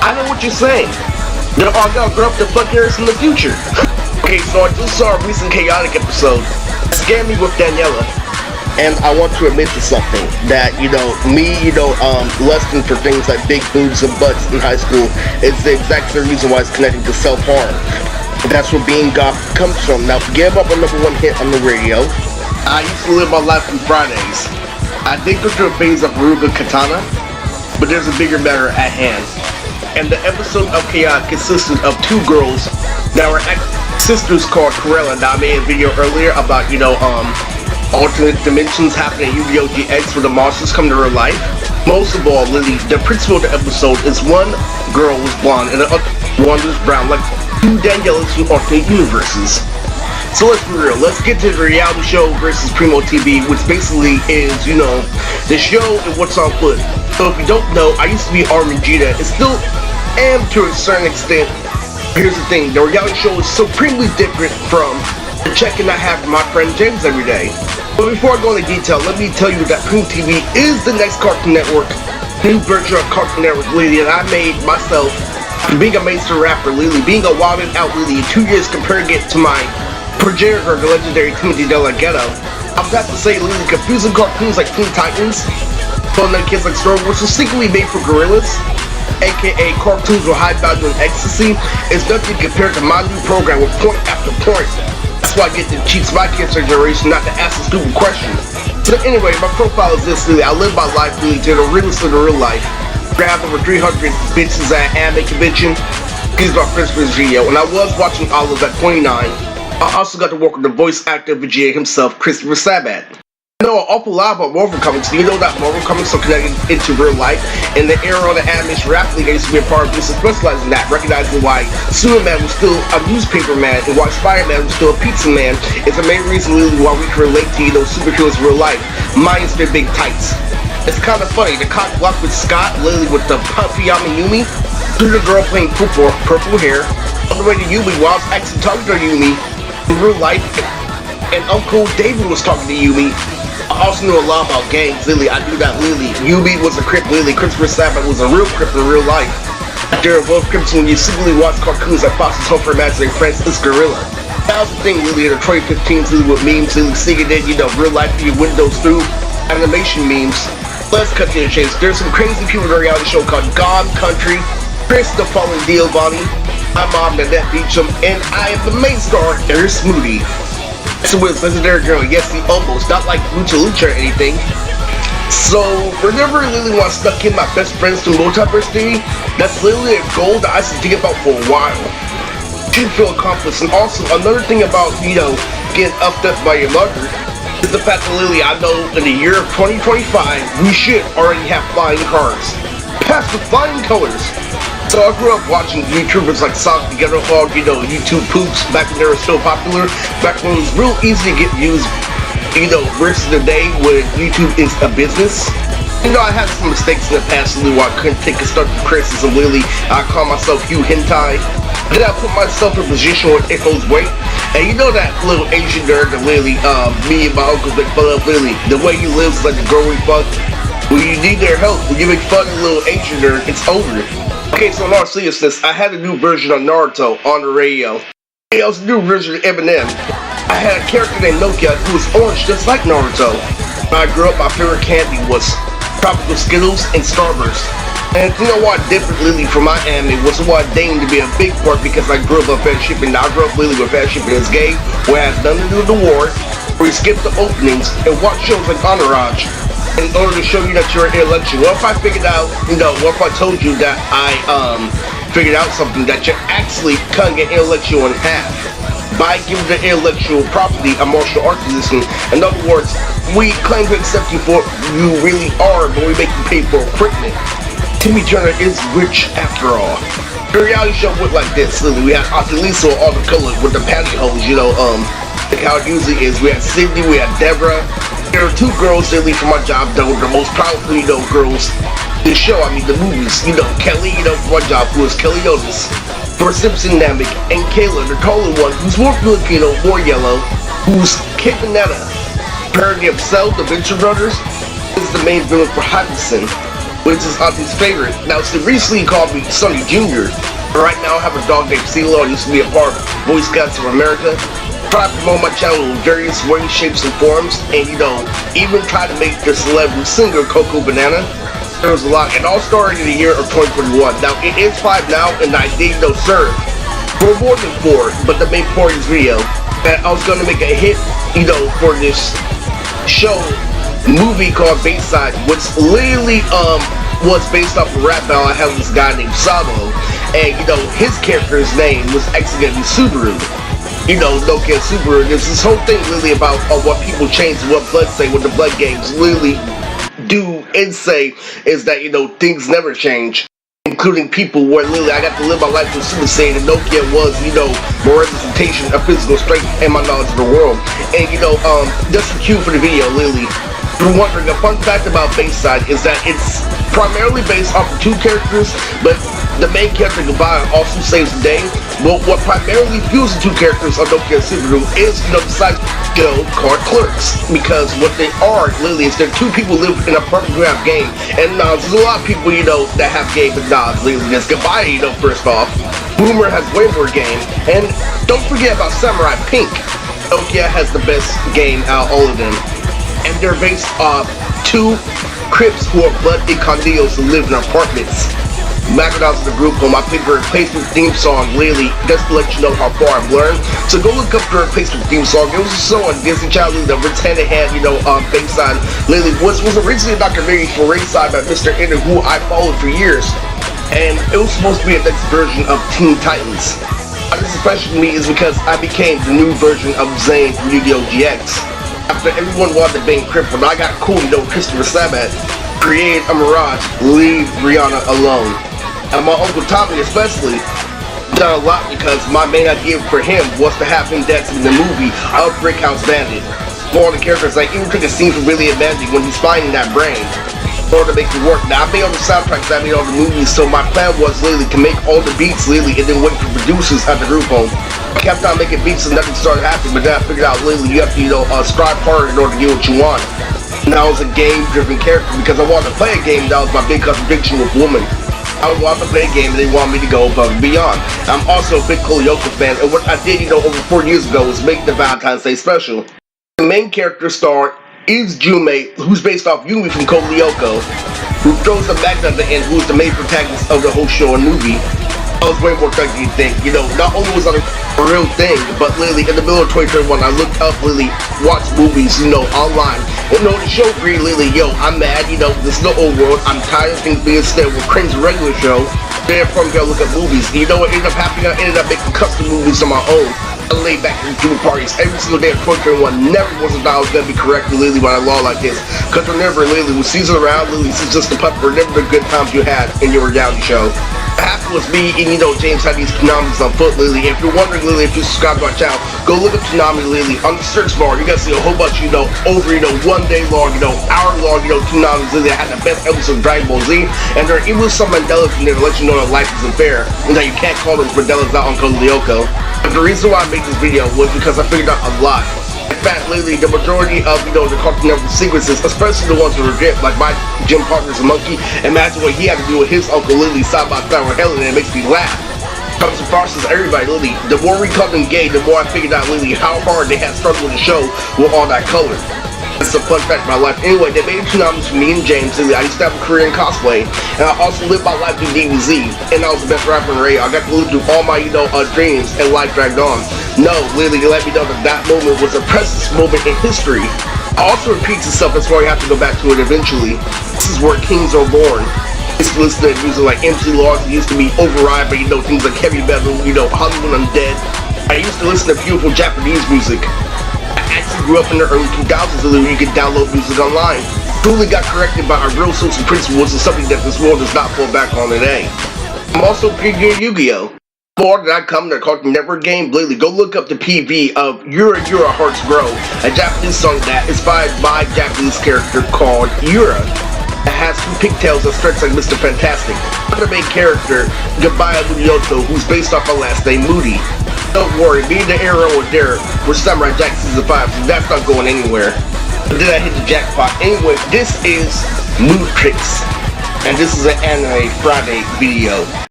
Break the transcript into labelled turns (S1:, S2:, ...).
S1: I know what you're saying. They're all gonna grow up to fuck Harris in the future. Okay, so I just saw a recent chaotic episode. Scare me with Daniela. And I want to admit to something, that, lusting for things like big boobs and butts in high school is the exact same reason why it's connected to self-harm. That's where being goth comes from. Now, forget about my number one hit on the radio. I used to live my life on Fridays. I did go through a phase of Ruga Katana, but there's a bigger matter at hand. And the episode of Chaos consisted of two girls that were sisters called Corella. Now, I made a video earlier about, alternate dimensions happen in Yu-Gi-Oh! GX where the monsters come to real life. Most of all, Lily, the principal of the episode is one girl was blonde and the other one was brown, like two Danielas from alternate universes. So let's be real, let's get to the reality show versus Primo TV, which basically is, the show and what's on foot. So if you don't know, I used to be Armin Gita, and still am to a certain extent. Here's the thing, the reality show is supremely different from the check-in I have from my friend James every day. But before I go into detail, let me tell you that Primo TV is the next Cartoon Network, new version of Cartoon Network Lily, and I made myself, being a mainstream rapper Lily, being a wild and out Lily in 2 years, comparing it to my progenitor, the legendary Timothy Della Ghetto. I would have to say Lily, confusing cartoons like Teen Titans, fun like kids like Star Wars, was secretly made for gorillas, aka cartoons with high value and ecstasy, is nothing compared to my new program with point after point. That's why I get to teach my kids' generation not to ask a stupid question. So anyway, my profile is this, Lily. I live my life really to the realest of the real life. Grabbed over 300 bitches at an anime convention. These are my friends for this video, and I was watching Olive at 29. I also got to work with the voice actor of Vegeta himself, Christopher Sabat. I know an awful lot about Marvel Comics. Do you know that Marvel Comics are connected into real life? In the era of the animation rap league, I used to be a part of this and specializing in that, recognizing why Superman was still a newspaper man and why Spider-Man was still a pizza man. It's the main reason really why we can relate to superheroes in real life. Minus their big tights. It's kind of funny, the cock block with Scott, Lily with the puffy Yumi, to the girl playing purple hair, all the way to Yumi while I was actually talking to Yumi in real life, and Uncle David was talking to Yumi. I also knew a lot about gangs, Lily. I knew that Lily. Yumi was a Crip, Lily. Christopher Sabat was a real Crip in real life. There are both Crips when you secretly watch cartoons like Fox's Home for Imaginary Friends, this gorilla. That was the thing, Lily, in the 2015s, Lily, with memes, Lily, singing it, real life through your windows through animation memes. Let's cut to the chase. There's some crazy people in the reality show called Gone Country, Chris the Fallen Giovanni, my mom, Nanette Beecham, and I am the main star, Eric Smoothie. So with legendary girl, yes, the almost, not like Lucha Lucha or anything. So, whenever Lily wants stuck in my best friends to multiverse theory, that's literally a goal that I should think about for a while. Should feel accomplished. And also, another thing about, getting upped up by your mother, is the fact that Lily, I know in the year of 2025, we should already have flying cars. Past the flying colors. So I grew up watching YouTubers like Sonic the Hedgehog, YouTube poops back when they were still popular, back when it was real easy to get views, versus the day when YouTube is a business. I had some mistakes in the past, Lily, where I couldn't take constructive criticism, Lily. I call myself Hugh Hentai. Then I put myself in a position where it goes weight. And that little Asian nerd that Lily, me and my uncles make fun of, Lily. The way you live is like the girl we fuck. When you need their help, when you make fun of the little Asian nerd, it's over. Okay, so in all seriousness, I had a new version of Naruto on the radio. I was a new version of Eminem. I had a character named Nokia who was orange just like Naruto. When I grew up, my favorite candy was Tropical Skittles and Starburst. And what different Lily from my anime was what I deigned to be a big part because I grew up on fan shipping. Now I grew up Lily with fan shipping as gay, where it has nothing to do with the war, where you skip the openings and watch shows like Entourage in order to show you that you're intellectual. What if I figured out, what if I told you that I figured out something that you're actually cutting an intellectual in half by giving the intellectual property a martial arts position. In other words, we claim to accept you for you really are, but we make you pay for equipment. Timmy Turner is rich after all. The reality show went like this, Lily. We had Lisa all the colors with the pantyhose, like how it usually is. We had Sydney, we had Deborah. There are two girls, Lily, from my job, though, the most powerful, girls in the show, the movies. Kelly, from my job, who is Kelly Otis, for Simpson Namek, and Kayla, the taller one, who's more Filipino, more yellow, who's Caponetta. Parody of Cell, the Venture Brothers, is the main villain for Hudson. which is Auntie's favorite. Now, she recently called me Sonny Jr. Right now, I have a dog named CeeLo. I used to be a part of Boy Scouts of America. Try to promote my channel in various ways, shapes, and forms, and even try to make the celebrity singer Coco Banana. There was a lot. It all started in the year of 2021. Now, it is 5 now, and I did serve for more than 4, but the main part of this video, that I was going to make a hit, for this show, movie called Bayside, which literally, was based off a rap battle I had with this guy named Sabo, and, his character's name was actually going to be Subaru. Nokia Subaru. There's this whole thing really about what people change and what Blood say, what the Blood games literally do and say is that, things never change, including people, where literally I got to live my life with Super Saiyan, and Nokia was, my representation of physical strength and my knowledge of the world. And, just a cue for the video, literally. If you're wondering, a fun fact about Bayside is that it's primarily based off of 2 characters, but the main character, Goodbye, also saves the day. But what primarily fuels the 2 characters of Nokia Subaru is, besides called clerks, because what they are literally is they're 2 people who live in a perfectly have game. And there's a lot of people that have game, but literally there's Goodbye, first off. Boomer has way more game, and don't forget about Samurai Pink. Nokia has the best game out of all of them. And they're based off 2 Crips who are blood incondios who live in apartments. McDonald's is the group home. I picked her replacement theme song, literally, just to let you know how far I've learned. So go look up the replacement theme song. It was a show on Disney Channel that Britannia had, Bayside, literally, was originally a documentary for Bayside by Mr. Ender, who I followed for years. And it was supposed to be a next version of Teen Titans. Why this is special to me is because I became the new version of Zane from Yu-Gi-Oh! GX. After everyone wanted to bang crippled, I got cool, Christopher Sabat created a mirage, leave Rihanna alone. And my Uncle Tommy especially done a lot, because my main idea for him was to have him dancing in the movie of Brick House Bandit. For all the characters, I even took a scene from Billy and Mandy when he's finding that brain, in order to make it work. Now, I made all the soundtracks, I made all the movies, so my plan was literally to make all the beats literally and then wait for producers at the group home. I kept on making beats and nothing started happening, but then I figured out literally you have to strive harder in order to get what you want. And I was a game-driven character because I wanted to play a game. That was my big contradiction with Woman. I wanted to play a game and they wanted me to go above and beyond. I'm also a big Kolyoko fan, and what I did, over 4 years ago was make the Valentine's Day special. The main character star is Jume, who's based off Yumi from Kolyoko, who throws a magnet at the end, who is the main protagonist of the whole show and movie. I was way more thug than you think. Not only was that a real thing, but literally in the middle of 2021, I looked up, literally watched movies, online. And the show agreed, literally, I'm mad, this is the old world. I'm tired of things being said with cringe regular show. Therefore, I'm gonna look at movies. And what ended up happening? I ended up making custom movies on my own. I laid back and do parties every single day of 2021. Never was a thought I was gonna be correct, literally, when I law like this. Cause whenever, literally, when season around, literally, this is just the pup. Remember the good times you had in your reality show. Half was me, and James had these Konami's on foot, literally. If you're wondering, literally, if you subscribe to my channel, go look up Konami, literally. On the search bar, you guys see a whole bunch, over, 1 day long, hour long, Konami's, literally. I had the best episode of Dragon Ball Z, and there even was some Mandelas in there to let you know that life isn't fair, and that you can't call those Mandelas out on Kolyoko. But the reason why I made this video was because I figured out a lot. In fact, lately, the majority of, the Cartoon Network sequences, especially the ones that regret, like my gym partner's a monkey, imagine what he had to do with his Uncle Lily side by side with Helen, and it makes me laugh. Comes as far as everybody, literally, the more we called them gay, the more I figured out, literally, how hard they had struggled with the show with all that color. That's a fun fact of my life. Anyway, they made Konami for me and James. I used to have a career in cosplay, and I also lived my life through DBZ, and I was the best rapper in radio. I got to live through all my, dreams, and life dragged on. No, literally, they let me know that that moment was a precious moment in history. It also repeats itself, that's why you have to go back to it eventually. This is where kings are born. I used to listen to music like MC Laws, it used to be override by, things like heavy metal, Hollywood Undead. I used to listen to beautiful Japanese music. I actually grew up in the early 2000s, where you could download music online. Truly got corrected by our real social principles, and something that this world does not fall back on today. I'm also previewing Yu-Gi-Oh! Before that I come to Cartoon Network game, literally go look up the PV of Yura Yura Hearts Grow, a Japanese song that is inspired by a Japanese character called Yura. It has 2 pigtails that stretch like Mr. Fantastic. The main character, Gabaya Murioto, who's based off my last name, Moody. Don't worry, me and the arrow are there for Samurai Jack Season 5, so that's not going anywhere. But then I hit the jackpot. Anyway, this is Mood Tricks. and this is an Anime Friday video.